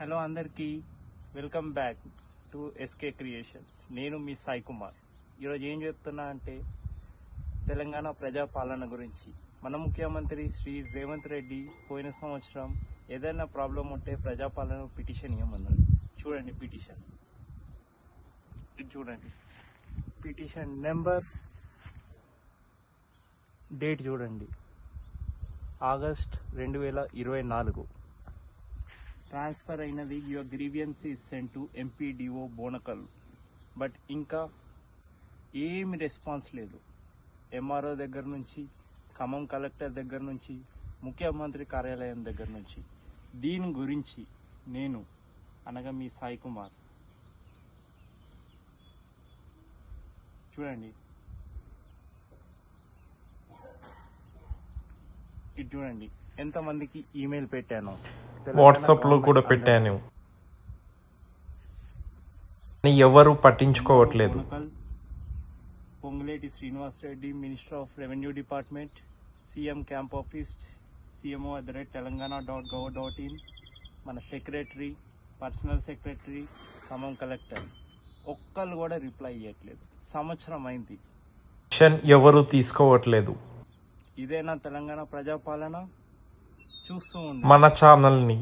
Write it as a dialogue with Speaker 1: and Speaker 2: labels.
Speaker 1: Hello అందరికీ welcome back to SK creations. నేను మీ సాయి కుమార్. ఈరోజు ఏం చెప్తున్నా అంటే తెలంగాణ ప్రజాపాలన గురించి. మన ముఖ్యమంత్రి శ్రీ రేవంత్ రెడ్డి పోయిన సంవత్సరం ఏదైనా ప్రాబ్లం ఉంటే ప్రజాపాలన పిటిషన్ ఇవ్వమన్నారు. చూడండి పిటిషన్, ఇది చూడండి పిటిషన్ నెంబర్, డేట్ చూడండి ఆగస్ట్ 2024. ట్రాన్స్ఫర్ అయినది your grievance is sent to MPDO Bonakal. But ఇంకా ఏమి రెస్పాన్స్ లేదు. ఎంఆర్ఓ దగ్గర నుంచి, ఖమ్మం కలెక్టర్ దగ్గర నుంచి, ముఖ్యమంత్రి కార్యాలయం దగ్గర నుంచి. దీని గురించి నేను అనగా మీ సాయి కుమార్ చూడండి, ఇది చూడండి ఎంతమందికి ఈమెయిల్ పెట్టాను,
Speaker 2: వాట్సాప్ లో కూడా పెట్టాను, ఎవరు పట్టించుకోవట్లేదు.
Speaker 1: Ponguleti Srinivas Reddy, minister of revenue department, CM camp office, cmo@telangana.gov.in, మన secretary, personal secretary, Khammam collector, ఒక్కళ్ళు కూడా రిప్లై ఇవ్వట్లేదు. సంవత్సరం అయింది,
Speaker 2: ఎవరు తీసుకోవట్లేదు.
Speaker 1: ఇదేనా తెలంగాణ ప్రజాపాలన? చూస్తూ ఉంది
Speaker 2: మన ఛానల్ని